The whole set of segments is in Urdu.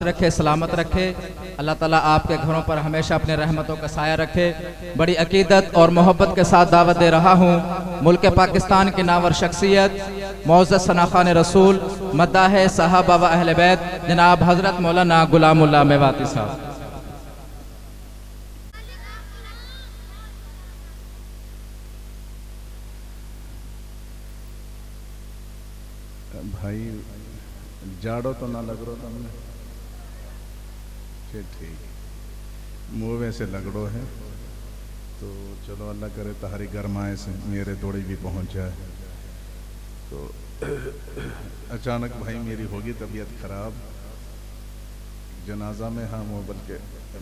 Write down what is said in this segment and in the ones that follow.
رکھے، سلامت رکھے۔ اللہ تعالیٰ آپ کے گھروں پر ہمیشہ اپنے رحمتوں کا سایہ رکھے۔ بڑی عقیدت اور محبت کے ساتھ دعوت دے رہا ہوں ملک پاکستان کی نامور شخصیت، معزز ثناخوان رسول، مداح صحابہ و اہل بیت، جناب حضرت مولانا غلام اللہ میواتی صاحب۔ بھائی جاڑو تو نہ لگ رہا تم نے؟ ٹھیک منہ ویسے لگڑو ہے تو چلو اللہ کرے تہاری گرمائے سے میرے تھوڑی بھی پہنچ جائے۔ تو اچانک بھائی میری ہوگی طبیعت خراب، جنازہ میں ہاں وہ بلکہ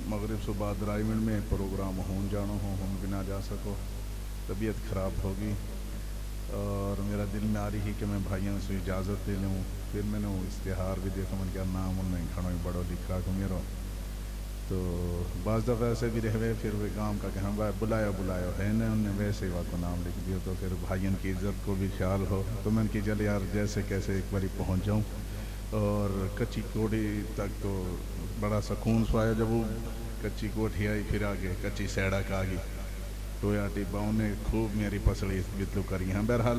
مغرب صبح ڈرائیونگ میں پروگرام ہون جانو ہوں بھی نہ جا سکو، طبیعت خراب ہوگی اور میرا دل میں آ رہی کہ میں بھائیوں سے اجازت لے لوں۔ پھر میں نے وہ اشتہار بھی دیکھا، میں کیا نام ان میں کھڑوں بڑو لکھا کو میرا، تو بعض دفعہ ایسے بھی رہے پھر وہ کام کا کہ ہم بلایا ہے نا، انہوں نے ویسے ہی وقت نام لکھ دیا، تو پھر بھائیوں کی عزت کو بھی خیال ہو، تو میں نے کی چل یار جیسے کیسے ایک باری پہنچ جاؤں۔ اور کچی کوٹھی تک تو بڑا سکون سوایا، جب وہ کچی کوٹھی آئی پھر آگے کچی سیڑک آ گئی، ٹویاٹی باؤں نے خوب میری پسڑی بتلو کری ہیں۔ بہرحال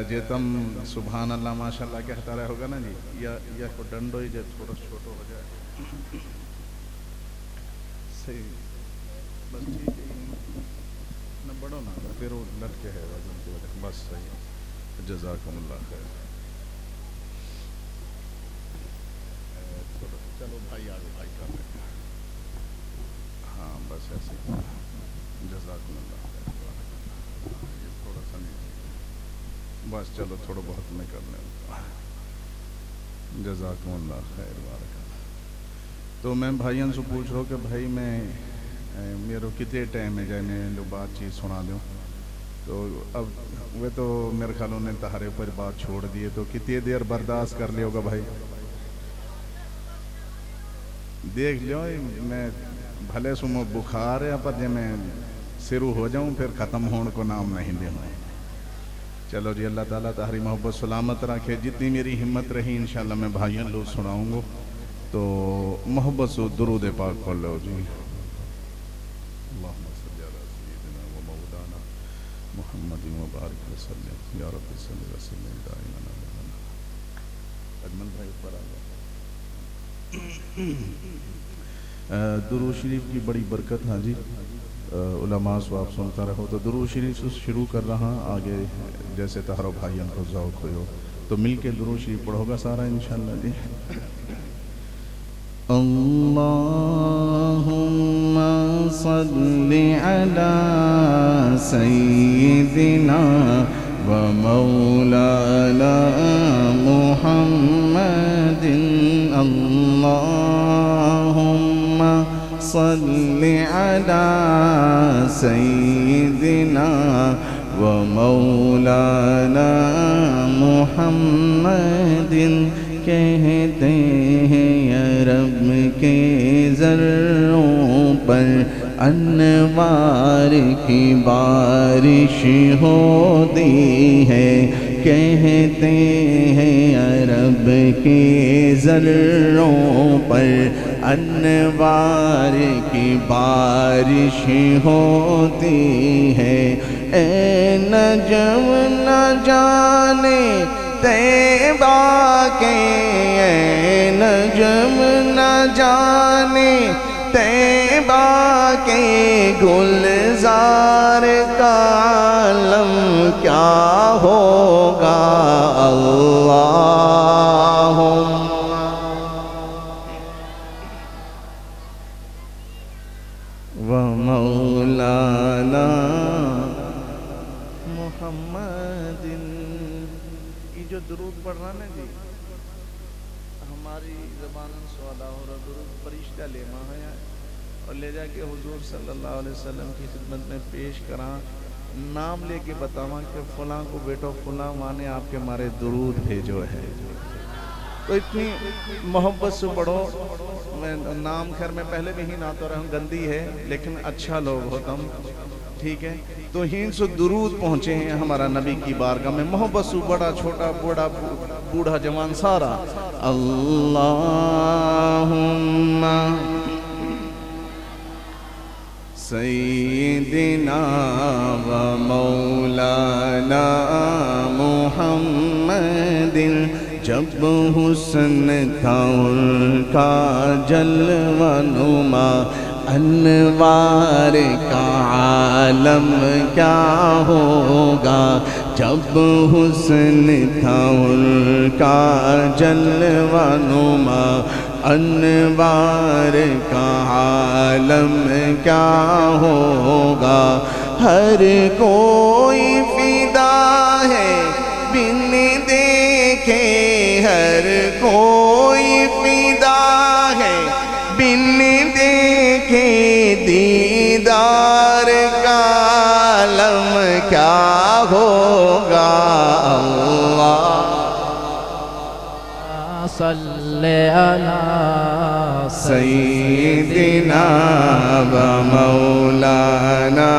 جے تم سبحان اللہ ماشاءاللہ کہتا رہے ہوگا نا جی، یا کو ڈنڈو ہی جب تھوڑا چھوٹو ہو جائے صحیح، بس ٹھیک ہے نہ بڑھو نہ پھر وہ لٹکے ہے وزن کی وجہ، بس صحیح، جزاکم اللہ خیر۔ چلو بھائی آگے بھائی کر لیں گے، ہاں بس ایسے ہی، جزاکم اللہ خیر۔ یہ تھوڑا سا نہیں، بس چلو تھوڑا بہت میں کر لیں، جزاکم اللہ خیر بارک اللہ۔ تو میں بھائیوں سے پوچھ رہا ہوں کہ بھائی میں میرے کتنے ٹائم ہے جائے میں لو بات چیز سنا دوں، تو اب وہ تو میرے خیالوں نے تہارے پر بات چھوڑ دیے، تو کتنی دیر برداشت کر لیا ہوگا بھائی؟ دیکھ لیو میں بھلے سمو بخار ہے پر جب میں شروع ہو جاؤں پھر ختم ہونے کو نام نہیں دے ہوں۔ چلو جی اللہ تعالیٰ تہاری محبت سلامت رکھے، جتنی میری ہمت رہی انشاءاللہ میں بھائیوں لوگ سناؤں گا، تو محبت سے درود پاک پڑھ لو جی۔ اللہم صلی علی سیدنا و مولانا محمد و بارک وسلم، یا رب صلی وسلم دائما ابدا۔ اجمل بھائی اوپر آ گیا۔ درود شریف کی بڑی برکت، ہاں جی علماء سواب سنتا رہو، تو درود شریف سے شروع کر رہا، آگے جیسے تہارو بھائیوں کو ذوق ہوئے ہو تو مل کے درود شریف پڑھو گا سارا انشاءاللہ جی۔ اللہم صلی علی سیدنا و مولانا محمد، اللہم صلی علی سیدنا و مولانا محمد۔ کہتے ہیں یا رب کے ذروں پر انوار کی بارش ہوتی ہے، کہتے ہیں یا رب کے ذروں پر انوار کی بارش ہوتی ہے۔ اے نجم نہ جانے طیبہ کے، اے نجم نہ جانے طیبہ کے، گلزار کا عالم کیا ہوگا۔ اللہم و مولانا محمد۔ یہ جو درود پڑھ رہا نا جی، ہماری زبان سوالا ہو رہا درود فرشتہ لے ماں ہے اور لے جا کے حضور صلی اللہ علیہ وسلم کی خدمت میں پیش کراں، نام لے کے بتاواں کہ فلاں کو بیٹو فلاں ماں نے آپ کے مارے درود بھیجو ہے، تو اتنی محبت سے پڑھو۔ میں نام خیر میں پہلے بھی ہی نہ تو رہا ہوں، گندی ہے لیکن اچھا لوگ ہوتا ہوں، ٹھیک ہے۔ تو ہین سے درود پہنچے ہیں ہمارا نبی کی بارگاہ میں، محبت سے بڑا چھوٹا بوڑھا بوڑھا جوان سارا اللہم سیدنا و مولانا محمد جب حسن تھا ان کا جلوہ نما انوار کا عالم کیا ہوگا جب حسن تھا ان کا جلوہ نما انوار کا عالم کیا ہوگا ہر کوئی فدا ہے بن دیکھے ہر کوئی فدا ہے بن دیکھے دیدار کا عالم کیا ہوگا اللہ صلی علی سیدنا و مولانا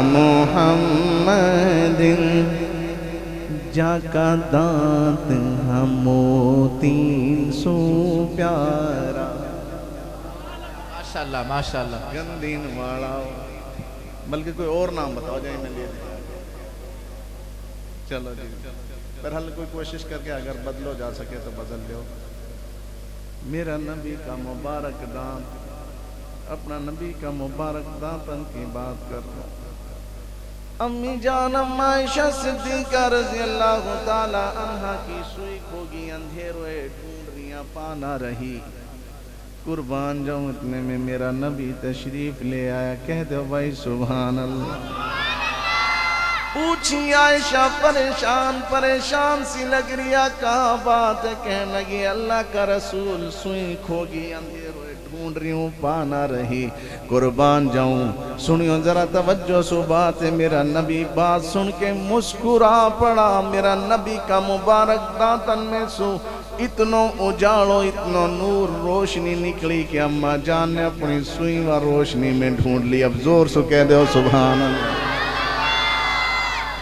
محمد جا کا دانت ہم موتی سو پیارا ماشاءاللہ ماشاءاللہ گندین والا بلکہ کوئی اور نام بتاؤ جائیں میں لے دیں چلو جی بہرحال کوئی کوشش کر کے اگر بدلو جا سکے تو بدل لو میرا نبی کا مبارک دانت اپنا نبی کا مبارک دانتن کی بات کر رہا ہوں امی جان عائشہ صدیقہ رضی اللہ تعالی عنہ کی سوئی کھوگی اندھیروے ڈھونڈریاں پانا رہی قربان جاؤں اتنے میں میرا نبی تشریف لے آیا کہہ دو بھائی سبحان اللہ پوچھی عائشہ پریشان سی لگ رہا کہاں بات ہے کہنے لگی اللہ کا رسول سوئی کھوگی اندھیروے ڈھونڈ رہی ہوں پانا رہی قربان جاؤں سنیو ذرا توجہ سو بات ہے میرا نبی بات سن کے مسکرا پڑا میرا نبی کا مبارک دانتن میں سو اتنو اجاڑو اتنو نور روشنی نکلی کہ اماں جان نے اپنی سوئی و روشنی میں ڈھونڈ لی اب زور سو کہہ دو سبحان اللہ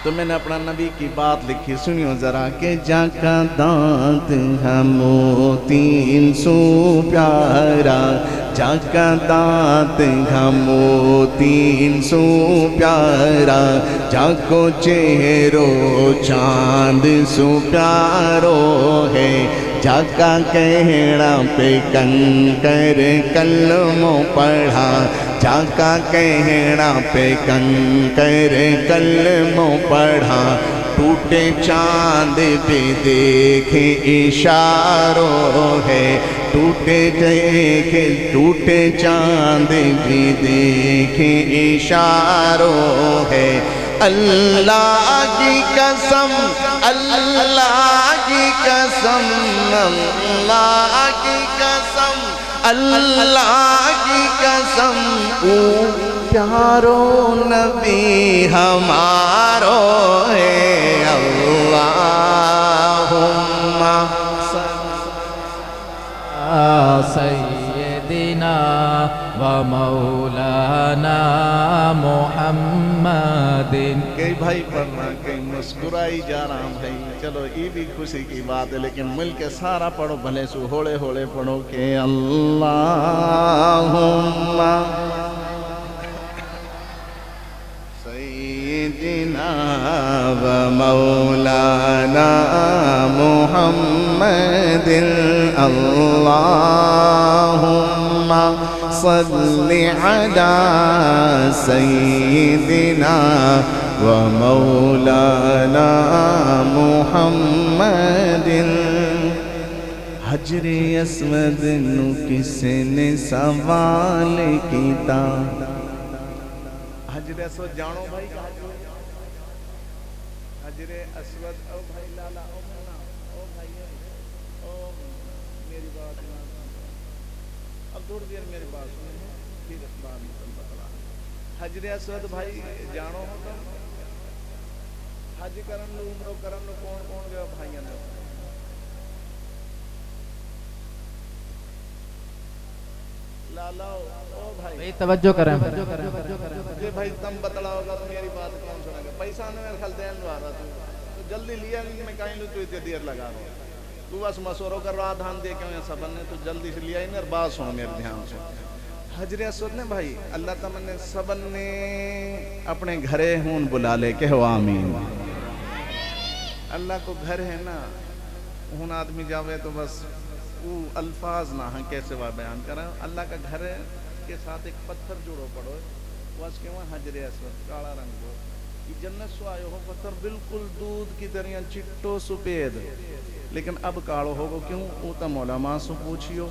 تو میں نے اپنا نبی کی بات لکھی سنیو ذرا کہ جا کا دانت ہم موتین سو پیارا جا کا دانت ہم موتین سو پیارا جا کو چہرو چاند سو پیارو ہے جا کا کہنا پہ کنکر کلموں پڑھا جا کا کہنا پہ کنکر کلموں پڑھا ٹوٹے چاند پہ دیکھے اشاروں ہے ٹوٹے چاند پہ دیکھے اشاروں ہے اللہ کی قسم اللہ کی قسم اللہ کی قسم اللہ کی قسم او پیارو نبی ہمارو ہے اللہم سیدنا و مولانا محمد کئی بھائی پڑھنا کئی مسکرائی جا رہا ہوں بھائی چلو یہ بھی خوشی کی بات ہے لیکن مل کے سارا پڑھو بھلے سو ہوڑے ہوڑے پڑھو کہ اللہم سیدنا و مولانا محمد اللہم صل علی سیدنا و مولانا محمد حجر اسود نو کس نے سوال کیتا حجر اسود جانو بھائی حجر اسود او بھائی لالا او منا او بھائی او میری بات اب تھوڑی دیر میری بات سنیں پھر اس بات میں بتلا حجر اسود بھائی جانو ہوتا حج کرن لو عمرو کرن لو کون کون گیا بھائیاں نے لالا او بھائی توجہ کریں یہ بھائی تم بتلا ہوگا تو میری بات کون سنے گا پیسہ نے میرے خیال دین لو آ رہا تو جلدی لیا میں کہیں لوں تو اتنی دیر لگا رہا تو بس مسوروں کر رہا دھان دے کیوں یا سبن نے تو جلدی سے لیا ہی نہیں اور بات سنو میرے دھیان سے حجر اسود نے بھائی اللہ تعالیٰ نے سبن نے اپنے گھرے ہون بلا لے کہو آمین اللہ کو گھر ہے نا ہون آدمی جاوے تو بس وہ الفاظ نہ ہیں کیسے وہ بیان کریں اللہ کا گھر کے ساتھ ایک پتھر جوڑو پڑو بس کہ وہاں حجر اسود کالا رنگ ہو یہ جنت سو آئے ہو پتھر بالکل دودھ کی طرح چٹو سپید لیکن اب کاڑو ہوگو کیوں وہ تم علماء سے پوچھیو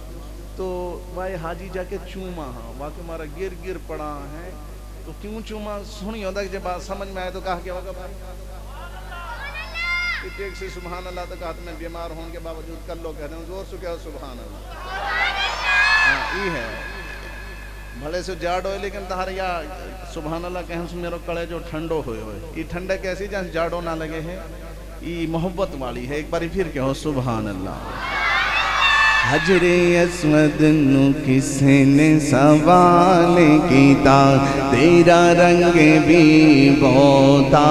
تو بھائی حاجی جا کے چوما ہاں واقعی ہمارا گر گر پڑا ہے تو کیوں چوما سنی ہوتا کہ جب بات سمجھ میں آئے تو کہا کہ وقت ایک سے سبحان اللہ تو کہا تو میں بیمار ہوں کے باوجود کر لو کہتے ہیں زور سے کہو سبحان اللہ یہ ہے بھلے سے جاڑ ہوئے لیکن تہار یا سبحان اللہ کہیں سے میرے کڑے جو ٹھنڈو ہوئے ہوئے یہ ٹھنڈے کیسی جہاں جاڑو نہ لگے ہیں یہ محبت والی ہے ایک باری پھر کہو سبحان اللہ حجر اسود نو کس نے سوال کیتا تیرا رنگ بھی بہتا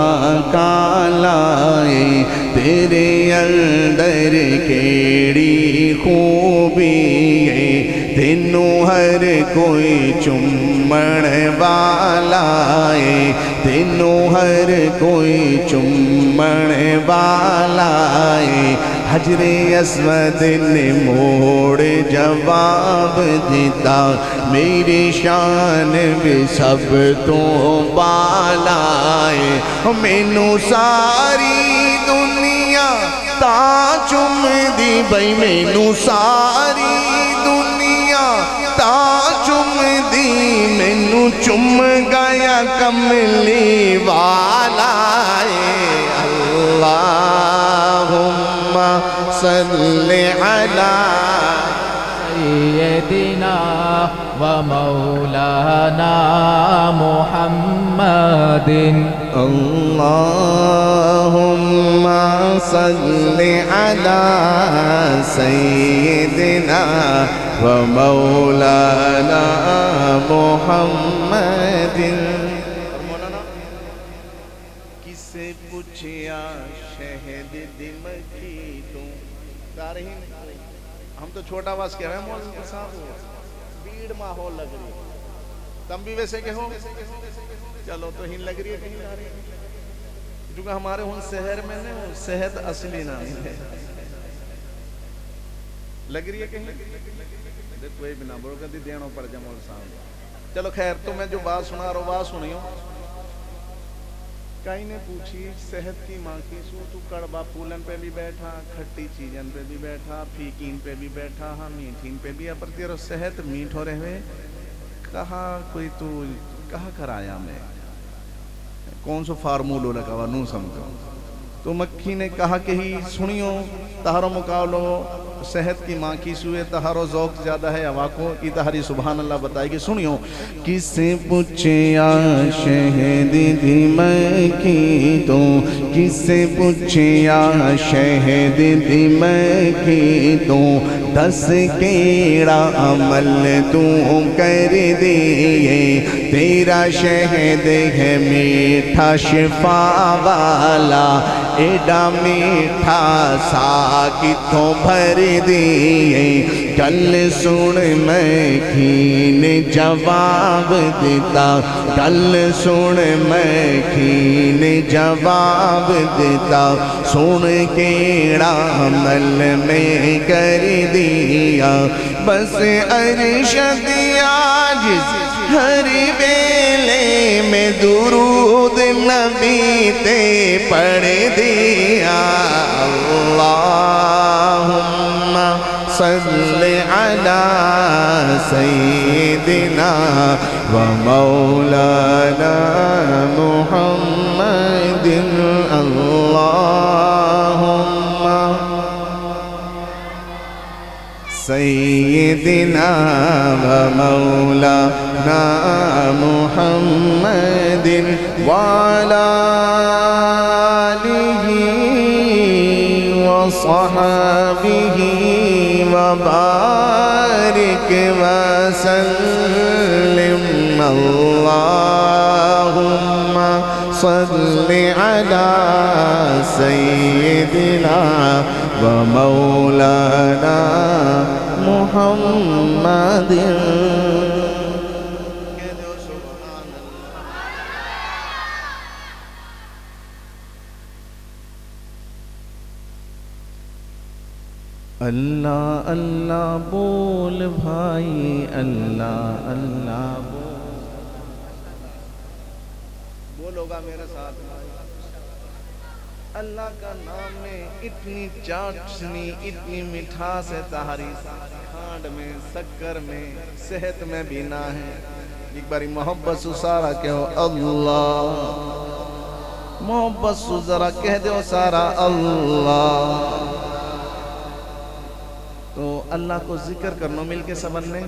کالا ہے تیرے اندر کیڑی خوبی ہے تینوں ہر کوئی چمن والا ہے تینوں ہر کوئی چمن والا ہے حجر اسود نے موڑ جواب دیتا میری شان بھی سب تو بالا ہے مینو ساری دنیا تا چم دی بھئی مینو ساری دنیا تا چم دی مینو چم گیا کملی والا ہے اللہم صلی علی سیدنا و مولانا محمد اللہم صلی علی سیدنا و مولانا محمد کسے پوچھیا شہد دمکی تو تارہین ہم تو چھوٹا باز کہہ رہے ہیں مولانا صاحب بھیڑ ماحول لگ رہی تم بھی ویسے کہو چلو تو ہی لگ رہی ہے کہیں آ رہی ہے کیونکہ ہمارے ہون شہر میں نے صحت اصلی نام ہے لگ رہی ہے کہیں کوئی بھی نہ بڑھو کہتی دینوں پڑ جمول صاحب چلو خیر تو میں جو بات سنا رہا ہوں بات سنیوں کئی نے پوچھی صحت کی ماں کی سو تو کڑبا پولن پہ بھی بیٹھا کھٹی چیزن پہ بھی بیٹھا پھیکین پہ بھی بیٹھا ہاں میٹھین پہ بھی اپر تیرو صحت میٹھ ہو رہے ہوئے کہا کوئی تو کہا کرایا میں کون سو فارمولو لگا ہوا نو سمجھو تو مکھی نے کہا کہ ہی سنیو تہارو مقابلو صحت کی ماں کی سوئے تہارو ذوق زیادہ ہے ہوا کو کی تہاری سبحان اللہ بتائے گی سنیو کسے پوچھیا شہد دمکی تو کسے پوچھیا شہد دمکی تو دس کیڑا عمل تو کر دیئے تیرا شہد ہے میٹھا شفا والا ایڈا میٹھا سا کتوں بھر دیئے کل سن میں کھین جواب دیتا کل سن میں کھین جواب دیتا سن کیڑا عمل میں کر دیا بس ارشد عاجز ہر ویلے میں درود نبی تے پڑھ دیا اللہم صلی علی سیدنا و مولانا محمد اللہم سیدنا و مولانا محمد وعلا آلہ وصحبہ وبارک وسلم اللہم صل علی سیدنا و ومولانا محمد اللہ اللہ بول بھائی اللہ اللہ بولو گا میرے ساتھ اللہ کا نام میں اتنی چاشنی اتنی مٹھاس ہے تہاری کھانڈ میں شکر میں صحت میں بھی نہ ہے ایک باری محبت سے سارا کہو اللہ محبت سے ذرا کہہ دو سارا اللہ تو اللہ کو ذکر کرنا مل کے سبن نے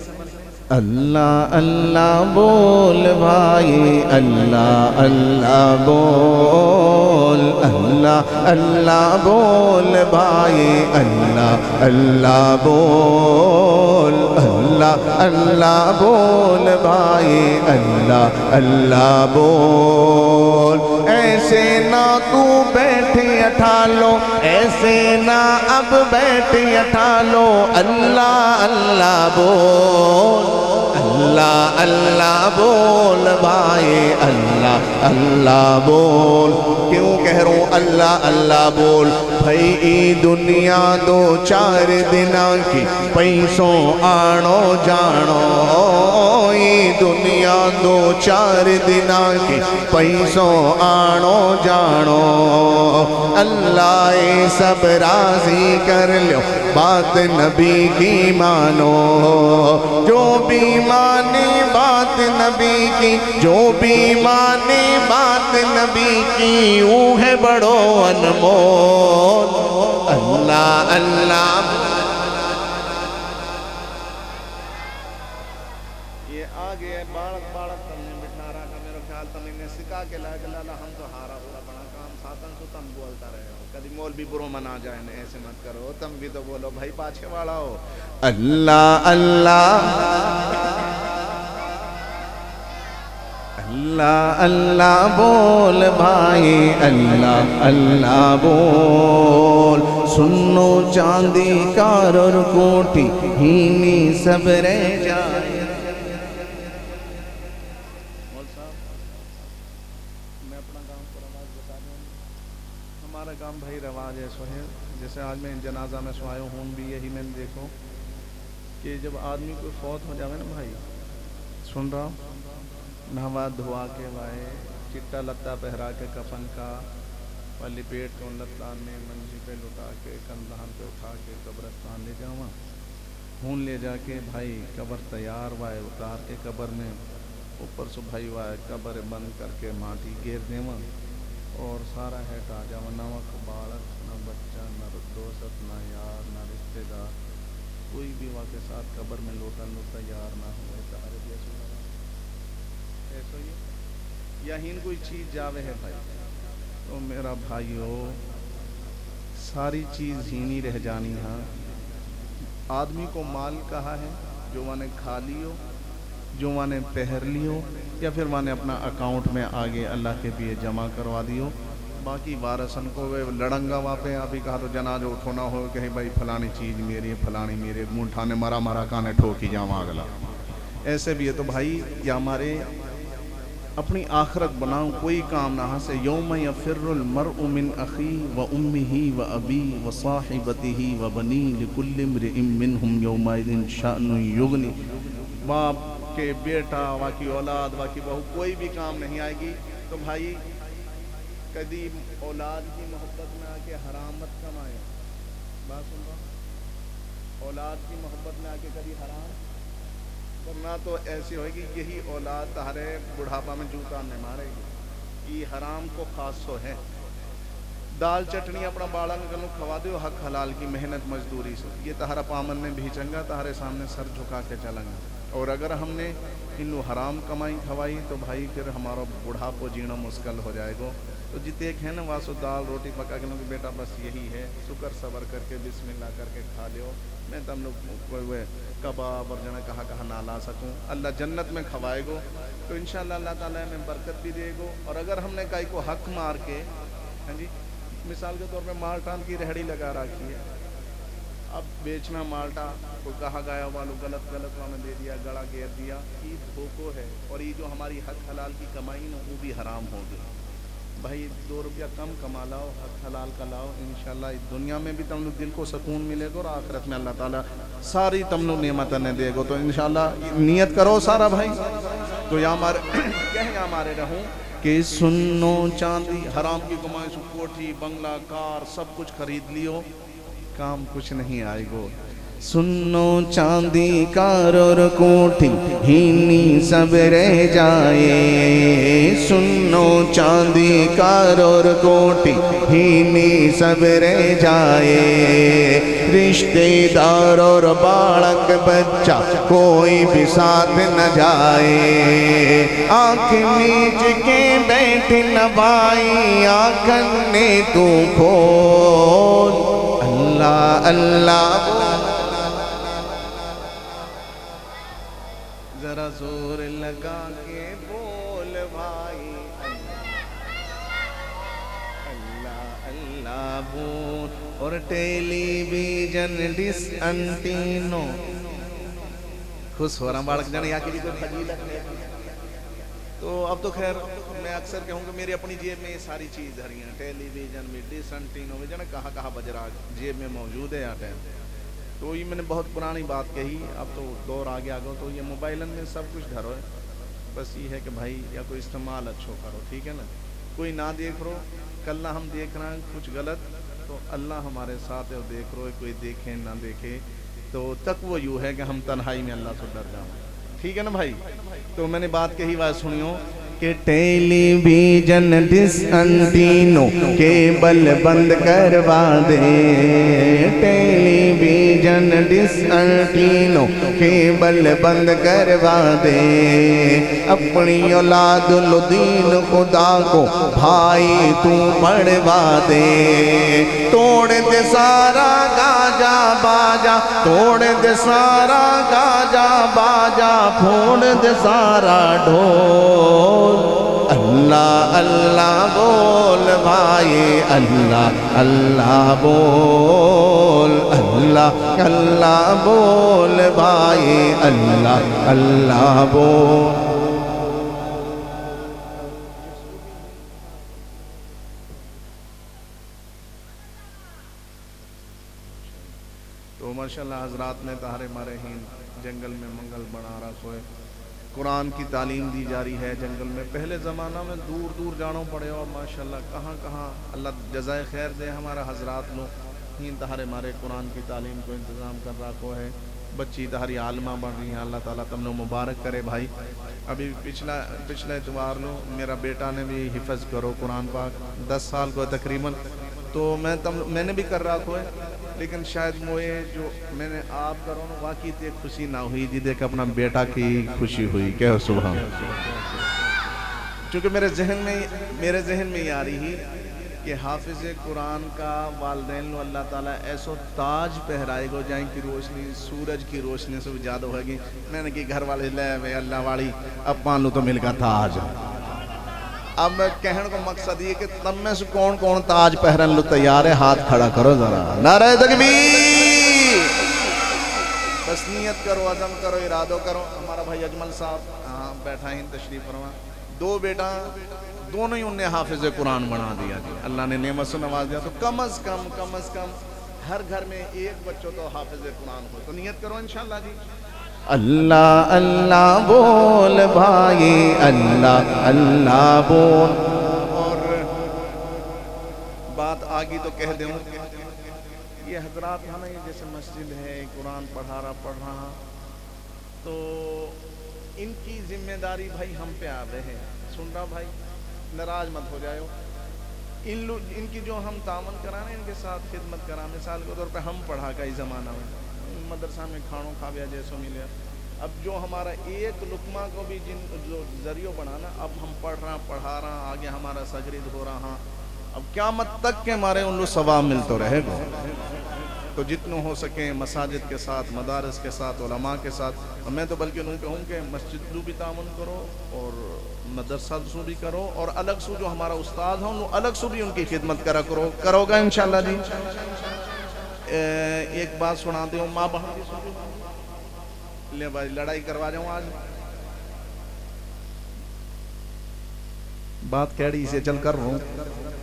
اللہ اللہ بول بھائی اللہ اللہ بول اللہ اللہ بول بھائی اللہ اللہ بول اللہ اللہ بول بھائی اللہ اللہ بول ایسے نہ تو بیٹھے اٹھا لو ایسے نہ اب بیٹھے اٹھا لو اللہ اللہ بول اللہ اللہ بول بھائی اللہ اللہ بول کیوں کہہ رہا ہوں اللہ اللہ بول بھائی ای دنیا دو چار دنوں کی پیسوں آنو جانو ای دنیا دو چار دنوں کی پیسوں آنو جانو اللہ سب راضی کر لو بات نبی کی مانو جو بھی مانے بات نبی کی جو بھی مانے بات نبی کی یوں ہے بڑو انمول اللہ اللہ یہ آگے بارت بارت تم نے بٹھا رہا تھا میرا خیال تم نے سکھا کے لائے گلالا ہم تو ہارا ہوا بڑا کام ساتن سو تم بولتا رہے ہو کدی مول بھی برو منا جائے ایسے مت کرو تم بھی تو بولو بھائی پاچھے والا ہو اللہ اللہ اللہ اللہ بول بھائی اللہ اللہ بول سنو چاندی کار اور کوٹی ہینی سب رہ جائے میں اپنا کام کو رواج بتا دوں ہمارا کام بھائی رواج ہے سوہر جیسے آج میں جنازہ میں سوائے ہوں بھی یہی میں دیکھو کہ جب آدمی کو فوت ہو جاوے نا بھائی سن رہا ہوں نہوا دھوا کے وائے چٹا لتا پہرا کے کفن کا والی پیٹ کو لتان میں منجی پہ لٹا کے کندھان پہ اٹھا کے قبرستان لے جاواں ہون لے جا کے بھائی قبر تیار وائے اتار کے قبر میں اوپر سے بھائی وائے قبر بند کر کے ماٹی گیر دیواں اور سارا ہیٹا جاواں نہ وقت بالک نہ بچہ نہ دوست نہ یار نہ رشتہ دار کوئی بھی وہاں کے ساتھ قبر میں لوٹن لو تیار نہ ہوئے تارے بھی ایسو ہی یا ہین کوئی چیز جاوے ہے بھائی تو میرا بھائیو ساری چیز ہینی رہ جانی ہاں آدمی کو مال کہا ہے جو وہ نے کھا لیو جو وہ نے پہر لیو یا پھر وہ نے اپنا اکاؤنٹ میں آگے اللہ کے لیے جمع کروا دیو باقی وارثن کو وہ لڑنگا وہاں پہ ابھی کہا تو جنازہ اٹھو نہ ہو کہ بھائی فلانی چیز میری فلانی میرے مونٹھانے مرا مرا کانے ٹھوکی جاواں اگلا ایسے بھی ہے تو بھائی یا ہمارے اپنی آخرت بناؤں کوئی کام نہ سے یوم یفر المرء من اخی و امہ و ابی و صاحبتہ و بنی لکل امرئ منہم یومئذ شأن یغنی باپ کے بیٹا واقعی اولاد واقعی بہو کوئی بھی کام نہیں آئے گی تو بھائی کدی اولاد کی محبت میں آ کے حرام مت کمائے بات سن رہا اولاد کی محبت میں آ کے کبھی حرام کرنا تو ایسی ہوئے گی یہی اولاد تہارے بڑھاپا میں جوتا نہیں مارے گی یہ حرام کو خاص سو ہے دال چٹنی اپنا باڑا میں گلوں کھوا دے حق حلال کی محنت مزدوری سے یہ تہارا پامن میں بھی چنگا تہارے سامنے سر جھکا کے چلیں گا اور اگر ہم نے انو حرام کمائی کھوائی تو بھائی پھر ہمارا بڑھاپو جینا مشکل ہو جائے گا تو جتنے ایک ہے نا واسو دال روٹی پکا کے لوگ بیٹا بس یہی ہے شکر صبر کر کے بسم اللہ کر کے کھا لیو میں تم لوگ کوئی کباب اور جنا کہاں نہ لا سکوں اللہ جنت میں کھوائے گو تو انشاءاللہ اللہ تعالیٰ ہمیں برکت بھی دے گو اور اگر ہم نے کئی کو حق مار کے ہاں جی مثال کے طور پہ مال ٹان کی رہڑی لگا رکھی ہے اب بیچنا مالٹا کوئی کہا گیا والو غلط میں دے دیا, گڑا گیر دیا, یہ دھوکو ہے. اور یہ جو ہماری حق حلال کی کمائی نا وہ بھی حرام ہو گئی. بھائی 2 روپیہ کم کما لاؤ, حق حلال کا لاؤ, انشاءاللہ اس دنیا میں بھی تم لوگ دل کو سکون ملے گا, اور آخرت میں اللہ تعالیٰ ساری تم لوگ نعمتیں دے گا. تو انشاءاللہ نیت کرو سارا بھائی. تو یا ہمارے رہوں کہ سنو چاندی حرام کی کمائی سے کوٹھی بنگلہ کار سب کچھ خرید لیو, کام کچھ نہیں آئے گو. سنو چاندی کار اور کوٹھی ہینی سب رہ جائے, سنو چاندی کار اور کوٹھی ہینی سب رہ جائے, رشتے دار اور بالک بچہ کوئی بھی ساتھ نہ جائے, آنکھ میچ کے بیٹھ نہ بھائی آنکھن نے تو کھول, اللہ اللہ ذرا زور لگا کے بول بھائی, اللہ اللہ بول. اور ٹیلی ویژن ڈس انٹینو خوش ہو رہا ہوں بالک جانے یا کے لیے کوئی فضیلت نہیں. تو اب تو خیر میں اکثر کہوں کہ میری اپنی جیب میں یہ ساری چیز دھری ہیں, ٹیلی ویژن بھی ڈس انٹینو بھی جانا کہاں بج رہا جیب میں موجود ہے یہاں ٹائم. تو یہ میں نے بہت پرانی بات کہی, اب تو دور آگے آگو. تو یہ موبائلن میں سب کچھ دھرو ہے, بس یہ ہے کہ بھائی یا کوئی استعمال اچھو کرو, ٹھیک ہے نا. کوئی نہ دیکھ رہو, کل نہ ہم دیکھ رہے ہیں کچھ غلط تو اللہ ہمارے ساتھ ہے, دیکھ رہو کوئی دیکھے نہ دیکھے تو تک وہ یوں ہے کہ ہم تنہائی میں اللہ سے ڈر جاؤں, ٹھیک ہے نا بھائی. تو میں نے بات کہی بات سنیو کہ ٹیلی ویژن ڈس انٹینو کیبل بند کروا دے, ٹیلی ویژن ڈس انٹینو کیبل بند کروا دے, اپنی اولاد الدین خدا کو بھائی تو پڑھوا دے, توڑ دے سارا گاجا باجا, توڑ دے سارا گاجا باجا, پھوڑ دے سارا ڈھول, اللہ اللہ بول بھائی, اللہ اللہ بول, اللہ اللہ بول بھائی, اللہ اللہ بول. تو ماشاءاللہ حضرات نے تہارے مارے ہین جنگل میں منگل بنا رہا سوئے, قرآن کی تعلیم دی جاری ہے جنگل میں. پہلے زمانہ میں دور دور جانوں پڑے, اور ماشاءاللہ کہاں کہاں اللہ جزائے خیر دے ہمارا حضرات لوگ ہین تہارے مارے قرآن کی تعلیم کو انتظام کر رہا کو ہے. بچی تہاری عالمہ بڑھ رہی ہیں, اللہ تعالیٰ تم نے مبارک کرے بھائی. ابھی پچھلا اتوار لو میرا بیٹا نے بھی حفظ کرو قرآن پاک 10 سال کو تقریباً. تو میں نے بھی کر رہا کو ہے, لیکن شاید مجھے جو میں نے آپ کرو نا واقعی تے خوشی نہ ہوئی جی دیکھ اپنا بیٹا کی خوشی ہوئی. کہو سبحان. چونکہ میرے ذہن میں یہ آ رہی کہ حافظ قرآن کا والدین لو اللہ تعالیٰ ایسو تاج پہرائے گو جائیں کی روشنی سورج کی روشنی سے بھی زیادہ ہوگی. میں نے کہ گھر والے لے وے اللہ والی اب مان لو تو مل کا تاج. اب میں کہنے کو مقصد یہ کہ تم میں سے کون تاج پہرن لو تیار ہے, ہاتھ کھڑا کرو ذرا, نعرہ تکبیر. بس نیت کرو, عزم کرو, ارادہ کرو. ہمارا بھائی اجمل صاحب بیٹھا ہیں تشریف فرما, 2 بیٹا دونوں ہی انہیں حافظ قرآن بنا دیا جی, اللہ نے نعمت سے نواز دیا. تو کم از کم ہر گھر میں ایک بچوں تو حافظ قرآن ہو. تو نیت کرو انشاءاللہ جی. اللہ اللہ بول بھائی, اللہ اللہ بول. اور بات آگی تو کہہ دوں, یہ حضرات ہے نا, یہ جیسے مسجد ہے قرآن پڑھ رہا تو ان کی ذمہ داری بھائی ہم پہ آ رہے ہیں. سن رہا بھائی, ناراض مت ہو جائے. ان کی جو ہم تعاون کرانے ان کے ساتھ خدمت کرا, مثال کے طور پہ ہم پڑھا کا اس زمانہ میں مدرسہ میں کھانوں کھاویا جیسو ملے. اب جو ہمارا ایک لقمہ کو بھی جو ذریعہ بنانا, اب ہم پڑھا رہا آگے ہمارا سجرید ہو رہا, اب قیامت تک کے ہمارے ان لوگ ثواب ملتے رہے گا. تو جتنے ہو سکیں مساجد کے ساتھ, مدارس کے ساتھ, علماء کے ساتھ. میں تو بلکہ ان کہوں کہ مسجد لو بھی تعاون کرو اور مدرسہ سو بھی کرو, اور الگ سو جو ہمارا استاد ہیں الگ سو بھی ان کی خدمت کرو گا انشاءاللہ جی. ایک بات سناتے ہوں ماں بہن لے بھائی لڑائی کروا جاؤں آج بات کیڑی سے چل کر رہا ہوں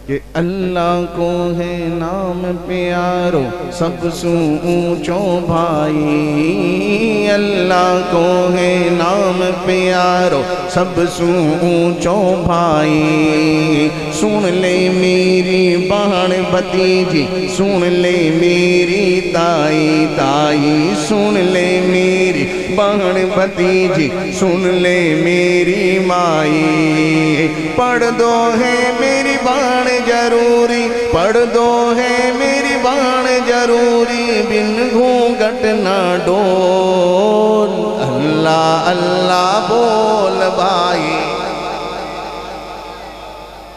کہ اللہ کو ہے نام پیارو سب سے اونچوں بھائی اللہ کو ہے نام پیارو سب سے اونچوں بھائی سن لے میری بہن بھتیجی سن لے میری تائی تائی سن لے میری بہن بھتیجی سن لے میری مائی پڑھ دو ہے میری بہن ضروری پڑھ دو ہے میری بہن ضروری بن گھونگھٹ نہ ڈول اللہ اللہ بول بھائی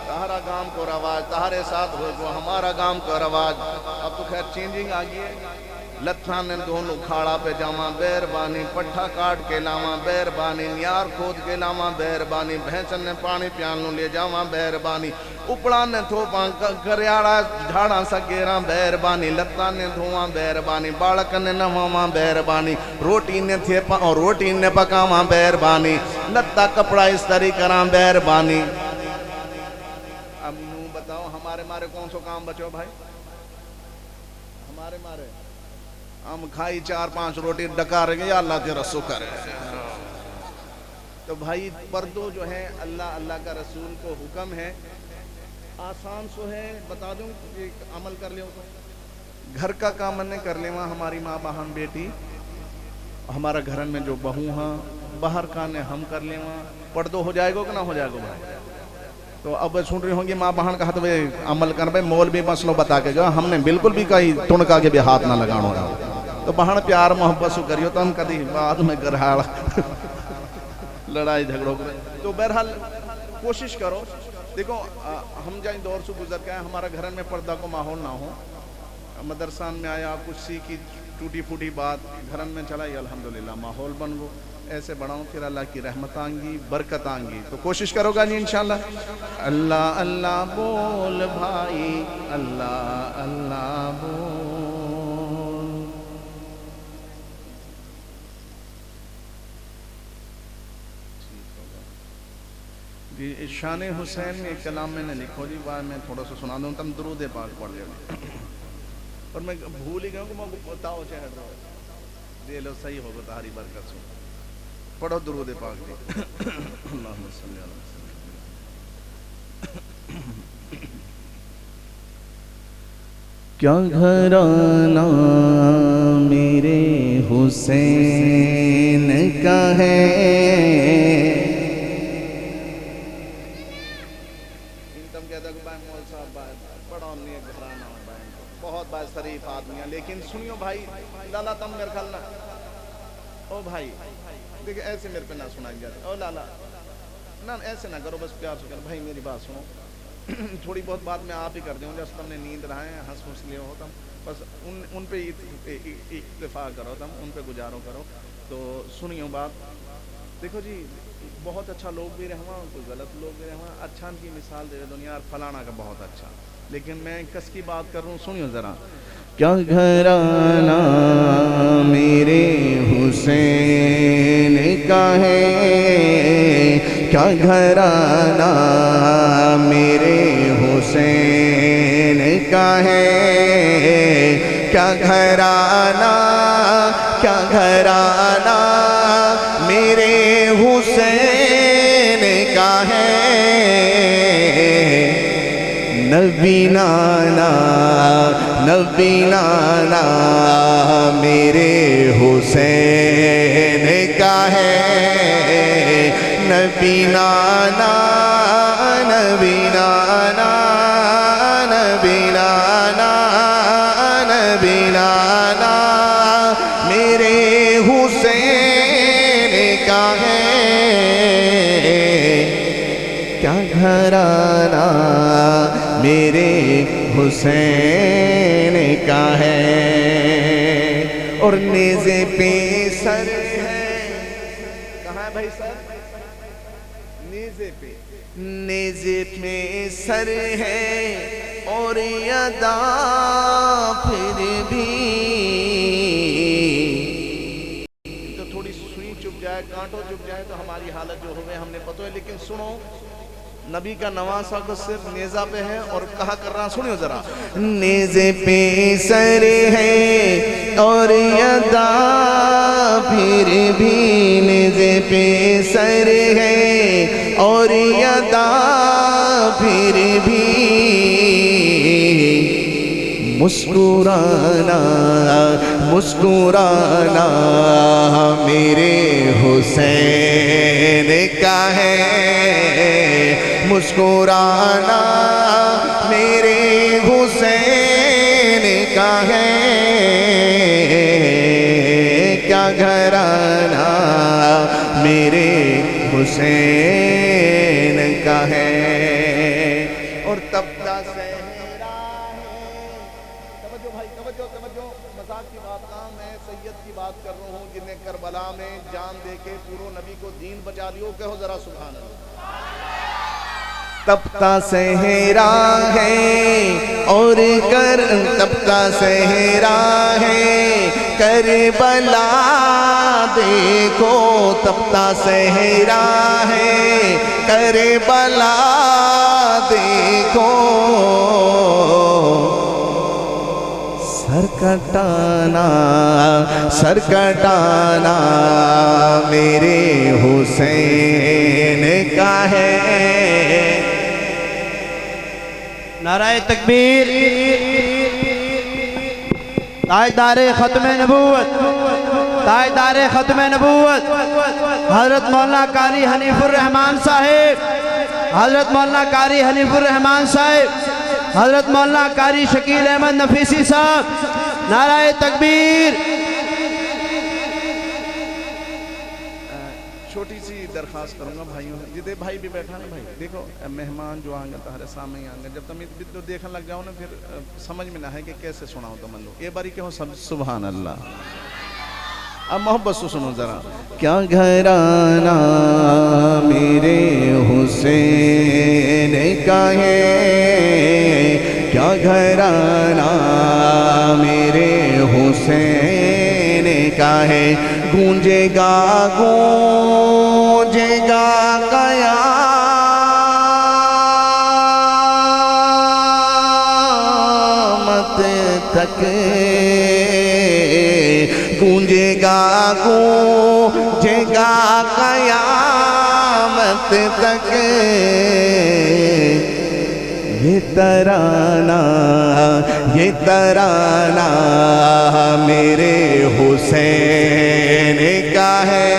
تہارا گام کو رواج تہارے ساتھ ہو جو ہمارا گام کا رواج اب تو خیر چینجنگ آگئی ہے لتھان نے دونوں کھاڑا پہ جاما بیربانی پٹھا کاٹ کے لاما بیربانی نیار کھود کے لاما بیربانی بھینسن نے پانی پیانوں لے جاما بیربانی اپڑا نے تھوپاں گریاڑا جھاڑا سگیراں بیربانی لتان نے دھواں بیربانی بالک نے نواں بیربانی روٹی نے تھیپا اور روٹی نے پکاواں بیربانی لتا کپڑا اس طرح کراں بیربانی اب نو بتاؤ ہمارے مارے کون سو کام بچو بھائی ہمارے مارے ہم کھائی 4-5 روٹی ڈکا رہے گے یا اللہ کے رسول کرے تو بھائی پردو جو ہے اللہ اللہ کا رسول کو حکم ہے آسان سو ہے بتا دوں کہ عمل کر لیں گھر کا کام نے کر لیں وہاں ہماری ماں بہن بیٹی ہمارا گھرن میں جو بہو ہاں باہر کا نے ہم کر لیں وہاں پردو ہو جائے گا کہ نہ ہو جائے گا بھائی تو اب سن رہی ہوں گی ماں بہن کہا تو عمل کر بھائی مول بھی مسلو بتا کے گا ہم نے بالکل بھی کہیں تنکا کے بھی ہاتھ نہ لگانا گا تو بہن پیار محبت سے کریو تو ہم کدی بعد میں گرہاڑ لڑائی جھگڑوں کریں تو بہرحال کوشش کرو دیکھو ہم جائیں دور سے گزر کے ہیں ہمارا گھرن میں پردہ کو ماحول نہ ہو مدرسان میں آیا کچھ سیکھی ٹوٹی پھوٹی بات گھرن میں چلائی الحمدللہ ماحول بن گو ایسے بڑھاؤں پھر اللہ کی رحمت آنگی برکت آنگی تو کوشش کرو گا جی انشاءاللہ اللہ اللہ بول بھائی اللہ اللہ بول جی شان حسین میں ایک کلام میں نے لکھو جی بات میں تھوڑا سا سنا دوں تم درود پاک پڑھ لے اور میں بھول ہی گیا کہ میں بتاؤ چاہے دے لو صحیح ہوگا تہاری برکت سے پڑھو درود پاک دی اللہم صلی اللہ علیہ وسلم کیا گھرانہ میرے حسین کا ہے تم کہتا کہ بھائی مول صاحب پڑھو نہیں گھرانہ بہت بھائی شریف آدمی ہیں لیکن سنیو بھائی لالا تم میرے خیال نہ او بھائی دیکھیں ایسے میرے پہ نہ سنائی جاتے او لالا نہ ایسے نہ کرو بس پیار سے کرو بھائی میری بات سنو تھوڑی بہت بات میں آپ ہی کر دوں جیسے تم نے نیند رہا ہے ہنس ہنس لیے ہو تم بس ان پہ اکتفا کرو تم ان پہ گزارو کرو تو سنیو بات دیکھو جی بہت اچھا لوگ بھی رہا کوئی غلط لوگ بھی رہا اچھا ان کی مثال دے دنیا فلانا کا بہت اچھا لیکن میں کس کی بات کر رہا ہوں سنیو ذرا کیا گھرانہ میرے حسین کا ہے کیا گھرانہ میرے حسین کا ہے کیا گھرانہ میرے حسین کا ہے نبی نانا میرے حسین کا ہے نبی نانا میرے حسین کا ہے کیا گھرانہ میرے حسین کا ہے اور نیزے پہ سر ہے کہاں ہے بھائی سر نیزے پہ سر ہے اور ادا پھر بھی تو تھوڑی سوئی چپ جائے کانٹوں چپ جائے تو ہماری حالت جو ہوئے ہم نے پتہ ہے. لیکن سنو نبی کا نواسہ کو صرف نیزہ پہ ہے اور کہا کر رہا سنیو ذرا. نیزے پہ سر ہے اور ادا پھر بھی نیزے پہ سر ہے اور ادا پھر بھی مسکرانا مسکرانا میرے حسین کا ہے. مسکرانا میرے حسین کا ہے. کیا گھرانہ میرے حسین کا ہے. اور تبدہ صحرا ہے. توجہ بھائی توجہ توجہ. مذاق کی بات نہ میں سید کی بات کر رہا ہوں جنہیں کربلا میں جان دے کے پورو نبی کو دین بچا لیو. کہو ذرا سبحان اللہ. تبتا صحرا ہے اور تبتا صحرا ہے کربلا دیکھو. تبتا صحرا ہے کربلا دیکھو. سر کٹانا میرے حسین کا ہے. نعرہ تکبیر. تاجدار ختم نبوت تاجدار ختم نبوت حضرت مولانا قاری حنیف الرحمان صاحب حضرت مولانا قاری حنیف الرحمان صاحب حضرت مولانا قاری شکیل احمد نفیسی صاحب. نعرہ تکبیر. چھوٹی سی درخواست کروں گا بھائیوں. جدے بھائی بھی بیٹھا نا بھائی دیکھو مہمان جو آئیں گے تمہارے سامنے ہی آئیں گے. جب تم تو دیکھنے لگ جاؤ نا پھر سمجھ میں نہ ہے کہ کیسے سناؤ تم لوگ. یہ باری کہو سبحان اللہ. اب محبت سے سنو ذرا. کیا گھرانہ میرے حسین کا ہے. کیا گھرانہ میرے حسین کا ہے. گونجے گا قیامت تک. گونجے گا قیامت تک. یہ ترانہ میرے حسین کا ہے.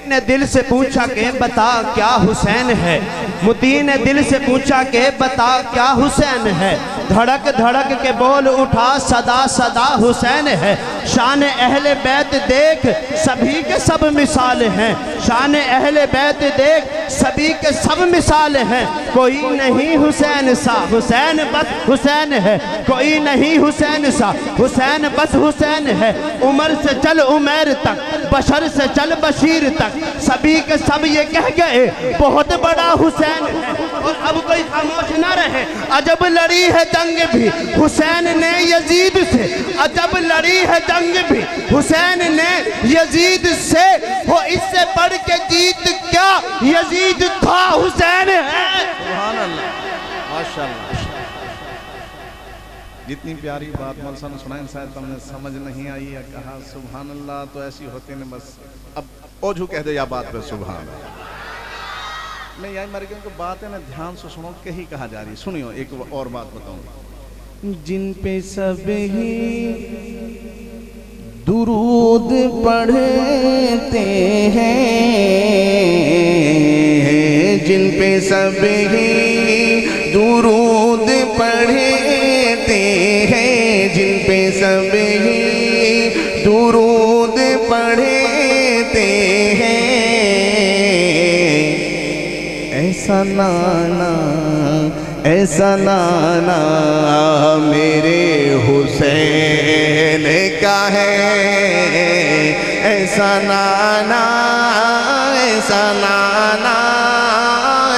نے دل سے پوچھا کہ بتا کیا حسین ہے. مدین نے دل سے پوچھا کہ بتا کیا حسین ہے. دھڑک دھڑک کے بول اٹھا صدا صدا حسین ہے. شان اہل بیت دیکھ سبھی کے سب مثال ہیں. شان اہل بیت دیکھ سبھی کے سب مثال ہیں. کوئی نہیں حسین سا حسین بس حسین ہے. کوئی نہیں حسین سا حسین بس حسین ہے. عمر سے چل عمیر تک بشر سے چل بشیر تک سبھی کے سب یہ کہہ گئے بہت بڑا حسین ہے. اور اب کوئی خاموش نہ رہے. عجب لڑی ہے جنگ بھی حسین نے یزید سے. عجب لڑی ہے جنگ بھی حسین نے یزید سے. وہ اس سے بڑھ کے جیت کیا یزید تھا حسین ہے. سبحان اللہ ماشاءاللہ. جتنی پیاری بات مولسا نے سنائیں شاید تم نے سمجھ نہیں آئی یا کہا سبحان اللہ تو ایسی ہوتے ہیں بس. اب اوجھو کہہ دے یا بات پہ سبحان اللہ. میں یہی مر گیا کہ بات ہے نا دھیان سے سنو کہیں کہا جا رہی. سنیو ایک اور بات بتاؤں. جن پہ سب ہی درود پڑھتے ہیں. جن پہ سب ہی درود پڑھتے ہیں. جن پہ سب ہی درود پڑھتے ہیں. ایسا نانا میرے حسین کا ہے. ایسا نانا ایسا نانا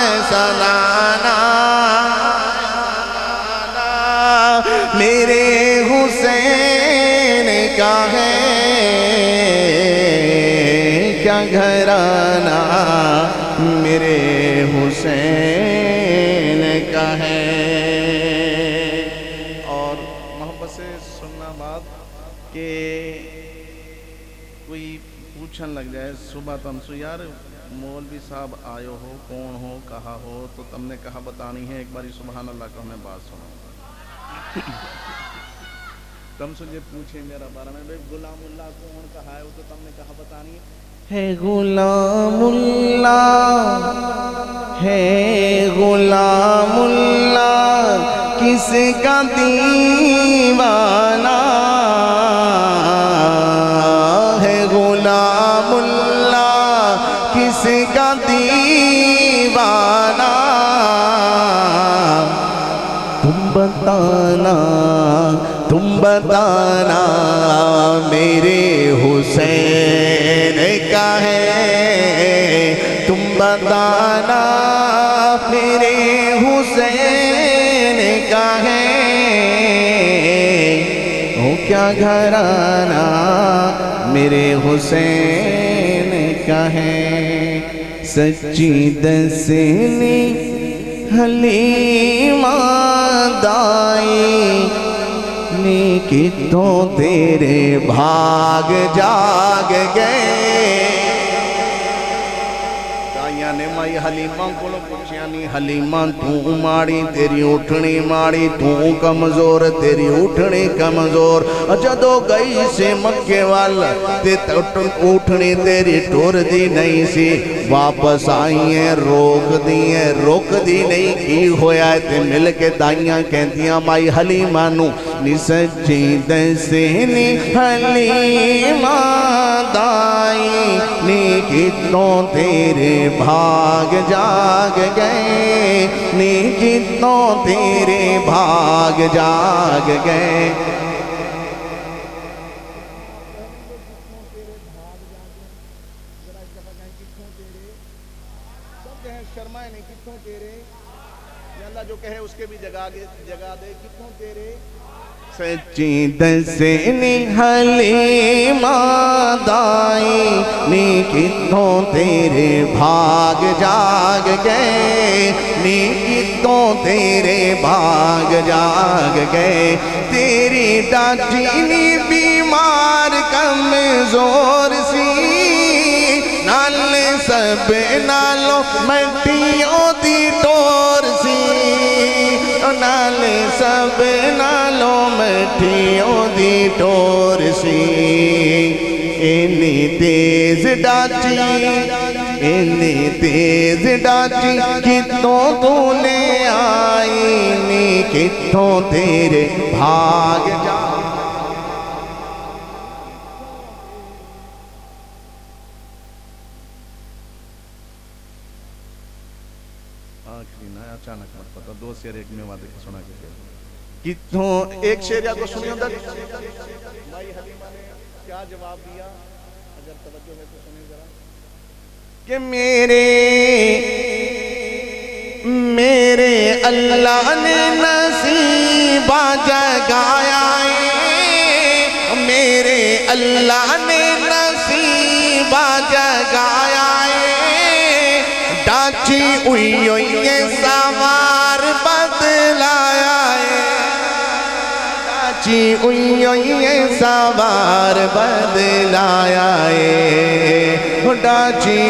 ایسا نانا میرے حسین کا ہے کیا گھرانہ میرے حسین کا ہے۔ اور محبت سے سننا بات کہ کوئی پوچھن لگ جائے صبح تم سے یار مولوی صاحب آئے ہو کون ہو کہا ہو تو تم نے کہا بتانی ہے، ایک باری سبحان اللہ کا ہمیں بات سنو۔ تم سے یہ پوچھیں میرا بارہ میں بھائی غلام اللہ کون کہا ہے وہ تو تم نے کہا بتانی ہے غلام اللہ ہے غلام اللہ کس کا دیوانہ ہے غلام اللہ کس کا دیوانہ تم بتانا میرے حسین کا ہے تم بتانا میرے حسین کا ہے وہ کیا گھرانہ میرے حسین کا ہے۔ سچی دسنی حلیمہ دائی نیکی تو تیرے بھاگ جاگ گئے۔ دائیاں نے مائی حلیمہ کو لو پوچھیانی حلیمہ تو ماڑی تیری اٹھنی ماڑی تو کمزور تیری اٹھنی کمزور جدو گئی سے مکے والا اٹھنی تیری ٹور دی نہیں سی واپس آئی ہیں روک دی نہیں کی ہویا ہے تے مل کے دائیاں کہتیاں مائی حلیمہ نو نی سچی دسنی حلیمہ دائی نی کتنوں تیرے بھاگ جاگ گئے نی کتنوں تیرے بھاگ جاگ گئے۔ شرمائے نہیں کتوں تیرے یا اللہ جو کہے اس کے بھی جگہ دے کتوں تیرے۔ سچی دسنی حلیمہ دائی نی کتوں تیرے بھاگ جاگ گئے نی کتوں تیرے بھاگ جاگ گئے۔ تیری ڈاچی نی بیمار کمزور سی نال سب نالو مٹیوں دی ٹور سی نال سب نالو مٹیوں دی ٹور سی اینی تیز ڈاچی کتوں تو نے آئی نی کتوں تیرے بھاگ جا۔ اچانک مت پتا دو شعر ایک میں وعدے کے سنا کے کتوں ایک شعر یا کو سنی ہوتا بھائی حلیمہ نے کیا جواب دیا اگر توجہ ہے تو سنیں ذرا کہ میرے اللہ نے نصیبہ جگایا میرے اللہ نے نصیبہ جگایا ڈاچی یہ سوار بدلایا ڈاچی یہ سوار بدلایا ڈاچی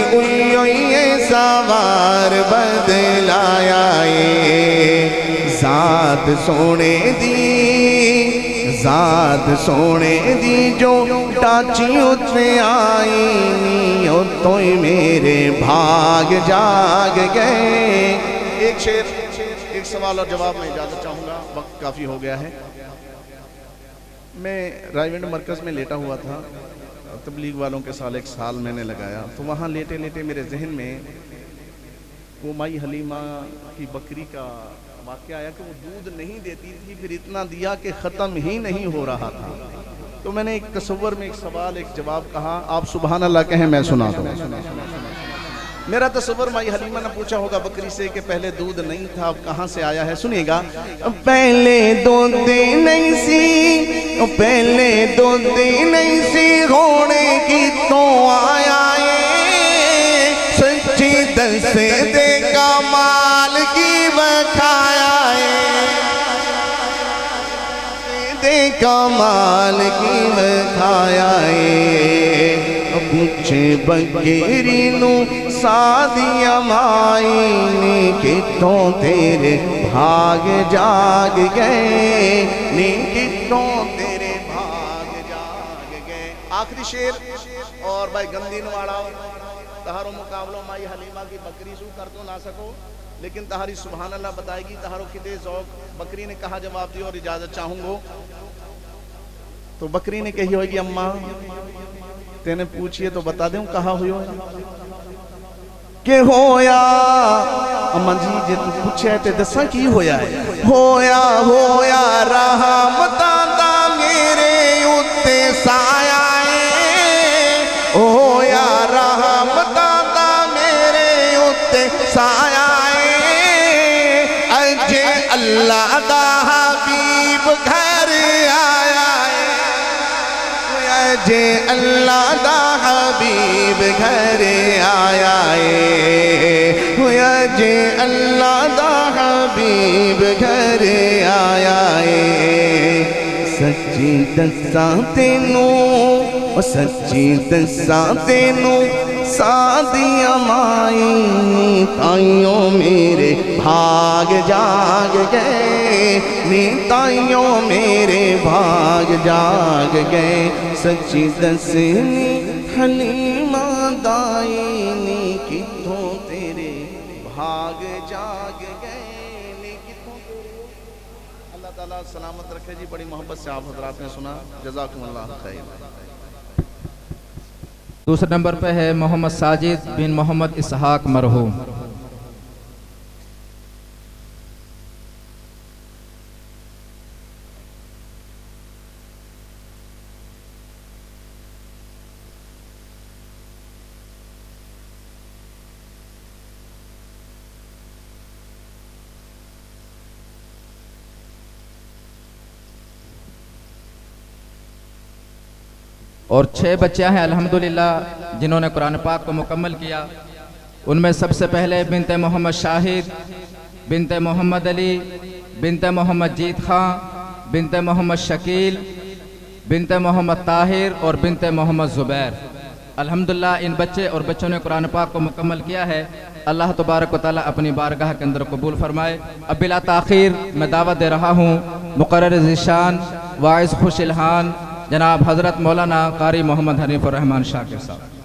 یہ سوار بدلایا ذات سونے دی جو ڈاچی اتنے آئی نیو تو میرے بھاگ جاگ گئے۔ ایک شعر ایک سوال اور جواب میں اجازت چاہوں گا وقت کافی ہو گیا ہے۔ میں رائیونڈ مرکز میں لیٹا ہوا تھا تبلیغ والوں کے سال ایک سال میں نے لگایا تو وہاں لیٹے لیٹے میرے ذہن میں وہ مائی حلیمہ کی بکری کا واقعہ آیا کہ وہ دودھ نہیں دیتی تھی پھر اتنا دیا کہ ختم ہی نہیں ہو رہا تھا تو تو میں نے ایک تصور میں ایک سوال ایک جواب کہا، آپ سبحان اللہ کہیں میں سنا دوں۔ میرا تصور مائی حلیمہ نے پوچھا ہوگا بکری سے کہ پہلے دودھ نہیں تھا اب کہاں سے آیا ہے، سنیے گا۔ پہلے دودھ نہیں سی، پہلے دودھ نہیں سی، ہونے کی تو آیا ہے، سچی دل سے دے کمال کی بکھایا ہے، دے کمال کی بکھایا ہے۔ پوچھے بکری نو سادیا مائی نے کتوں تیرے بھاگ جاگ گئے، نے کتوں تیرے بھاگ جاگ گئے۔ آخری شیر اور بھائی گندی نواڑا تہارو مقابلوں مائی حلیمہ کی بکری سو کر تو نہ سکو، لیکن تہاری سبحان اللہ بتائے گی تہارو کتے ذوق۔ بکری نے کہا جواب دیا اور اجازت چاہوں گو، تو بکری نے کہی ہوگی اماں تینے پوچھئے تو بتا دیں کہا ہوئی ہو کہ ہویا، اماں جی جے تو پوچھے تے دسا کی ہویا ہے، ہویا ہویا رحمتاں دا میرے اُتے سایہ ہے، ہویا رحمتاں دا میرے اُتے سایہ ہے، اجے اللہ دا حبیب گھر آیا ہے، اجے اللہ دا حبیب گھر آیا ہے، اجے اللہ دا حبیب گھر آیا ہے۔ سچی دساں تینوں، سچی دساں تینوں، سادیا مائی تائیوں میرے بھاگ جاگ گئے، نی تائیوں میرے بھاگ جاگ گئے۔ سچی دسنی حلیمہ دائی نی کتوں تیرے بھاگ جاگ گئے، نی کتوں تیرے۔ اللہ تعالیٰ سلامت رکھے جی، بڑی محبت سے آپ حضرات نے سنا، جزاکم اللہ خیر۔ دوسرے نمبر پہ ہے محمد ساجد بن محمد اسحاق مرحوم۔ اور 6 بچیاں ہیں الحمدللہ جنہوں نے قرآن پاک کو مکمل کیا۔ ان میں سب سے پہلے بنت محمد شاہد، بنت محمد علی، بنت محمد جیت خان، بنت محمد شکیل، بنت محمد طاہر اور بنت محمد زبیر۔ الحمدللہ ان بچے اور بچوں نے قرآن پاک کو مکمل کیا ہے۔ اللہ تبارک و تعالیٰ اپنی بارگاہ کے اندر قبول فرمائے۔ اب بلا تاخیر میں دعوت دے رہا ہوں مقرر ذیشان واعظ خوش الحان جناب حضرت مولانا قاری محمد حنیف الرحمن شاہ کے ساتھ۔